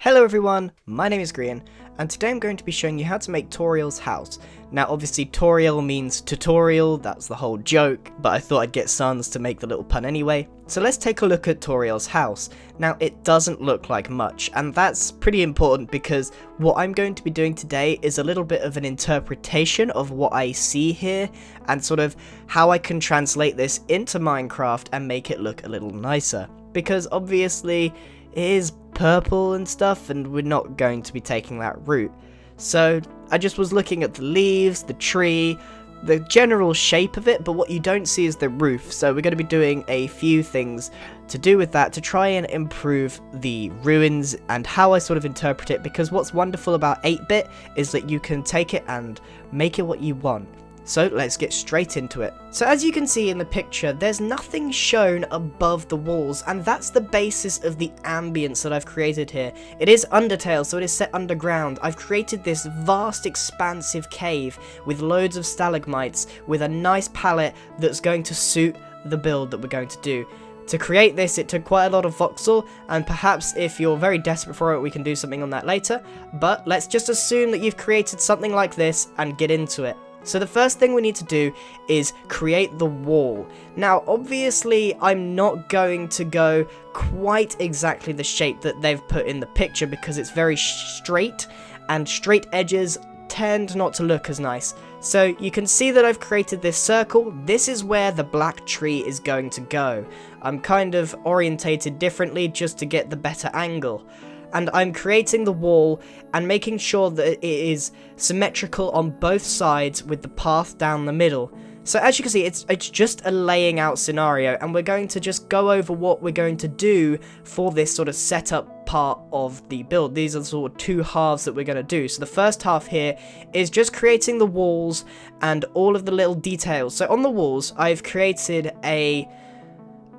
Hello everyone, my name is Grian, and today I'm going to be showing you how to make Toriel's house. Now obviously Toriel means tutorial, that's the whole joke, but I thought I'd get Sans to make the little pun anyway. So let's take a look at Toriel's house. Now it doesn't look like much, and that's pretty important because what I'm going to be doing today is a little bit of an interpretation of what I see here, and sort of how I can translate this into Minecraft and make it look a little nicer. Because obviously it is purple and stuff, and we're not going to be taking that route. So I just was looking at the leaves, the tree, the general shape of it, but what you don't see is the roof. So we're going to be doing a few things to do with that to try and improve the ruins and how I sort of interpret it, because what's wonderful about 8-bit is that you can take it and make it what you want. So let's get straight into it. So as you can see in the picture, there's nothing shown above the walls, and that's the basis of the ambience that I've created here. It is Undertale, so it is set underground. I've created this vast expansive cave with loads of stalagmites with a nice palette that's going to suit the build that we're going to do. To create this, it took quite a lot of voxel, and perhaps if you're very desperate for it, we can do something on that later, but let's just assume that you've created something like this and get into it. So the first thing we need to do is create the wall. Now obviously I'm not going to go quite exactly the shape that they've put in the picture because it's very straight, and straight edges tend not to look as nice. So you can see that I've created this circle. This is where the black tree is going to go. I'm kind of orientated differently just to get the better angle. And I'm creating the wall and making sure that it is symmetrical on both sides with the path down the middle. So as you can see, it's just a laying out scenario, and we're going to just go over what we're going to do for this sort of setup part of the build. These are the sort of two halves that we're going to do. So the first half here is just creating the walls and all of the little details. So on the walls, I've created a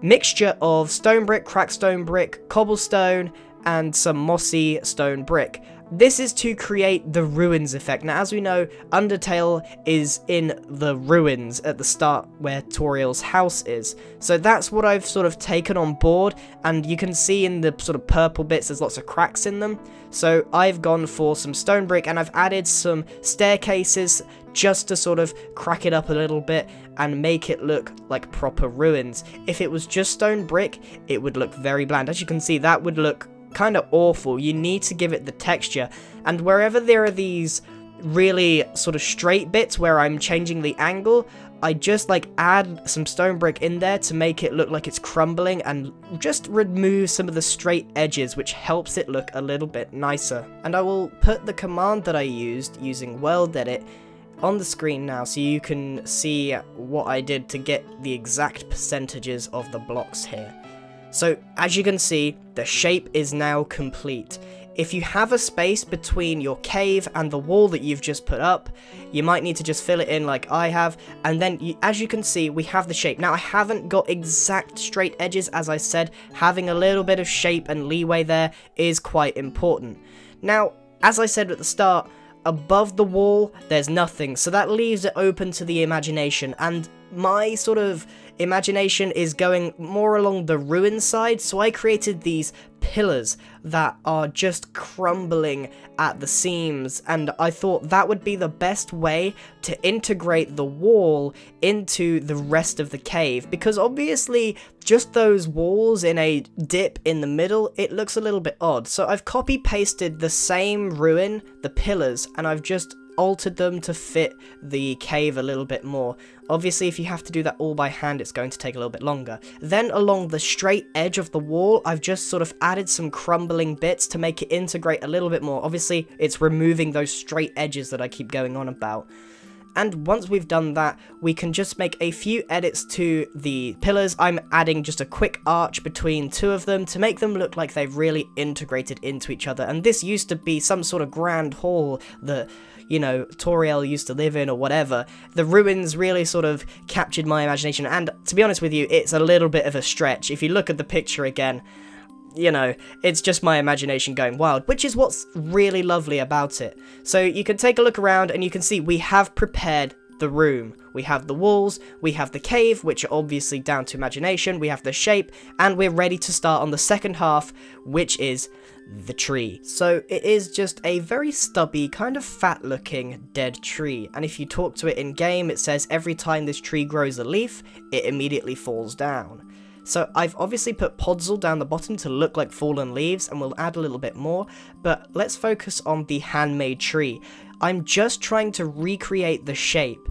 mixture of stone brick, cracked stone brick, cobblestone, and some mossy stone brick. This is to create the ruins effect. Now as we know, Undertale is in the ruins at the start where Toriel's house is. So that's what I've sort of taken on board, and you can see in the sort of purple bits there's lots of cracks in them. So I've gone for some stone brick, and I've added some staircases just to sort of crack it up a little bit and make it look like proper ruins. If it was just stone brick, it would look very bland. As you can see, that would look kind of awful. You need to give it the texture, and wherever there are these really sort of straight bits where I'm changing the angle, I just like add some stone brick in there to make it look like it's crumbling, and just remove some of the straight edges, which helps it look a little bit nicer. And I will put the command that I used using World Edit on the screen now so you can see what I did to get the exact percentages of the blocks here. So as you can see, the shape is now complete. If you have a space between your cave and the wall that you've just put up, you might need to just fill it in like I have, and then as you can see, we have the shape. Now I haven't got exact straight edges, as I said. Having a little bit of shape and leeway there is quite important. Now, as I said at the start, above the wall there's nothing, so that leaves it open to the imagination, and my sort of imagination is going more along the ruin side, so I created these pillars that are just crumbling at the seams, and I thought that would be the best way to integrate the wall into the rest of the cave, because obviously just those walls in a dip in the middle, it looks a little bit odd. So I've copy pasted the same ruin, the pillars, and I've just altered them to fit the cave a little bit more. Obviously, if you have to do that all by hand, it's going to take a little bit longer. Then along the straight edge of the wall, I've just sort of added some crumbling bits to make it integrate a little bit more. Obviously, it's removing those straight edges that I keep going on about. And once we've done that, we can just make a few edits to the pillars. I'm adding just a quick arch between two of them to make them look like they've really integrated into each other. And this used to be some sort of grand hall that, you know, Toriel used to live in or whatever. The ruins really sort of captured my imagination, and to be honest with you, it's a little bit of a stretch. If you look at the picture again, you know, it's just my imagination going wild, which is what's really lovely about it. So you can take a look around and you can see we have prepared the room. We have the walls, we have the cave, which are obviously down to imagination, we have the shape, and we're ready to start on the second half, which is the tree. So it is just a very stubby, kind of fat looking dead tree, and if you talk to it in game, it says every time this tree grows a leaf, it immediately falls down. So I've obviously put podzol down the bottom to look like fallen leaves, and we'll add a little bit more, but let's focus on the handmade tree. I'm just trying to recreate the shape.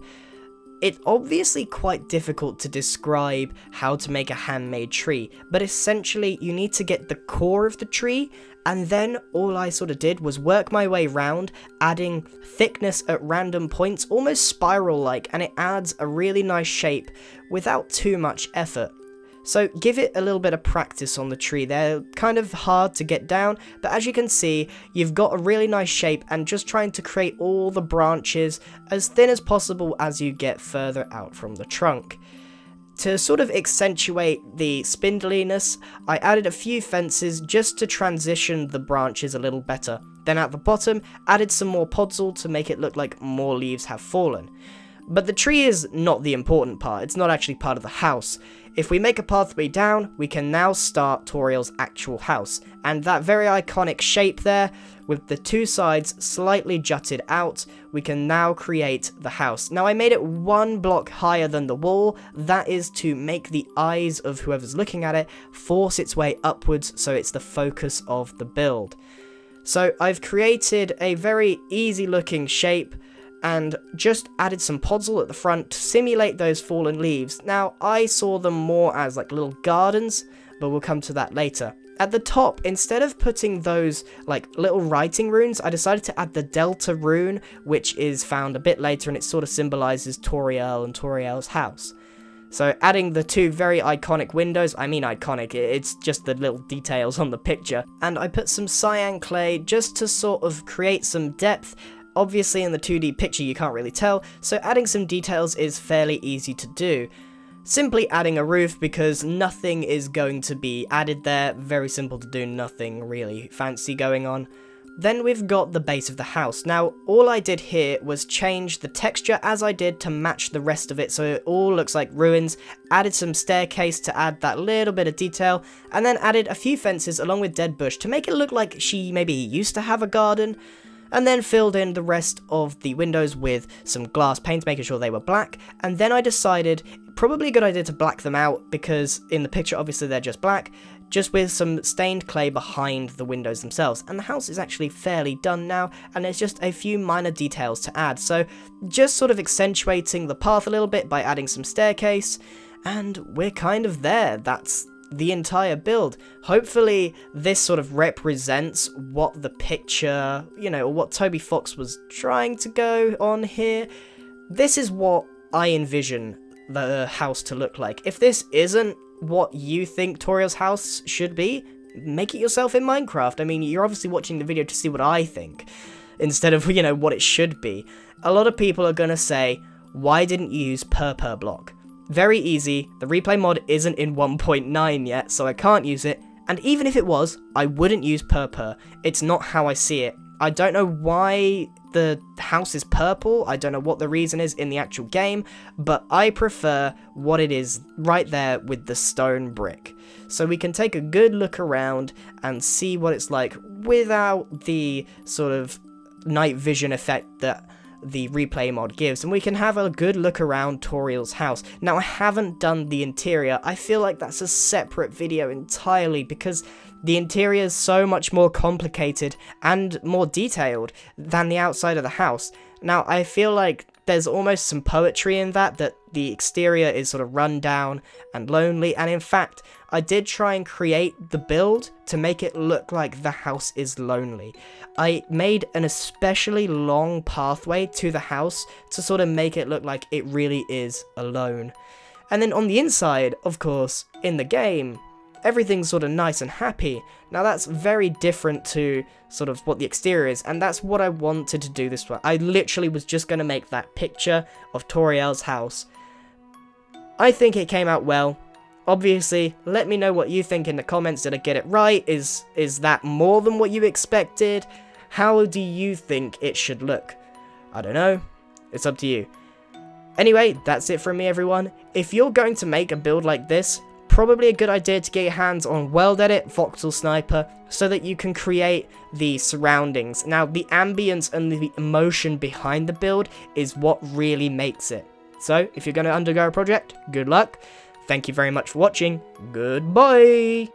It's obviously quite difficult to describe how to make a handmade tree, but essentially you need to get the core of the tree, and then all I sort of did was work my way round, adding thickness at random points, almost spiral-like, and it adds a really nice shape without too much effort. So give it a little bit of practice on the tree. They're kind of hard to get down, but as you can see, you've got a really nice shape, and just trying to create all the branches as thin as possible as you get further out from the trunk. To sort of accentuate the spindliness, I added a few fences just to transition the branches a little better. Then at the bottom, added some more podzol to make it look like more leaves have fallen. But the tree is not the important part, it's not actually part of the house. If we make a pathway down, we can now start Toriel's actual house, and that very iconic shape there, with the two sides slightly jutted out, we can now create the house. Now I made it one block higher than the wall, that is to make the eyes of whoever's looking at it force its way upwards so it's the focus of the build. So I've created a very easy looking shape, and just added some podzol at the front to simulate those fallen leaves. Now, I saw them more as like little gardens, but we'll come to that later. At the top, instead of putting those like little writing runes, I decided to add the Delta rune, which is found a bit later, and it sort of symbolizes Toriel and Toriel's house. So adding the two very iconic windows, I mean iconic, it's just the little details on the picture. And I put some cyan clay just to sort of create some depth. Obviously in the 2D picture you can't really tell, so adding some details is fairly easy to do. Simply adding a roof because nothing is going to be added there, very simple to do, nothing really fancy going on. Then we've got the base of the house. Now all I did here was change the texture as I did to match the rest of it so it all looks like ruins, added some staircase to add that little bit of detail, and then added a few fences along with dead bush to make it look like she maybe used to have a garden. And then filled in the rest of the windows with some glass paint, making sure they were black, and then I decided probably a good idea to black them out, because in the picture obviously they're just black, just with some stained clay behind the windows themselves, and the house is actually fairly done now, and there's just a few minor details to add, so just sort of accentuating the path a little bit by adding some staircase, and we're kind of there. That's the entire build. Hopefully this sort of represents what the picture, you know, or what Toby Fox was trying to go on here. This is what I envision the house to look like. If this isn't what you think Toriel's house should be, make it yourself in Minecraft. I mean, you're obviously watching the video to see what I think, instead of, you know, what it should be. A lot of people are gonna say, why didn't you use purpur block? Very easy, the replay mod isn't in 1.9 yet, so I can't use it, and even if it was, I wouldn't use purpur. It's not how I see it. I don't know why the house is purple, I don't know what the reason is in the actual game, but I prefer what it is right there with the stone brick. So we can take a good look around and see what it's like without the sort of night vision effect that the replay mod gives, and we can have a good look around Toriel's house. Now I haven't done the interior, I feel like that's a separate video entirely because the interior is so much more complicated and more detailed than the outside of the house. Now I feel like there's almost some poetry in that the exterior is sort of run down and lonely, and in fact I did try and create the build to make it look like the house is lonely. I made an especially long pathway to the house to sort of make it look like it really is alone. And then on the inside, of course, in the game, everything's sort of nice and happy. Now that's very different to sort of what the exterior is, and that's what I wanted to do this one. I literally was just going to make that picture of Toriel's house. I think it came out well. Obviously, let me know what you think in the comments. Did I get it right? Is that more than what you expected? How do you think it should look? I don't know. It's up to you. Anyway, that's it from me, everyone. If you're going to make a build like this, probably a good idea to get your hands on World Edit, Voxel Sniper, so that you can create the surroundings. Now, the ambience and the emotion behind the build is what really makes it. So, if you're going to undergo a project, good luck. Thank you very much for watching. Goodbye!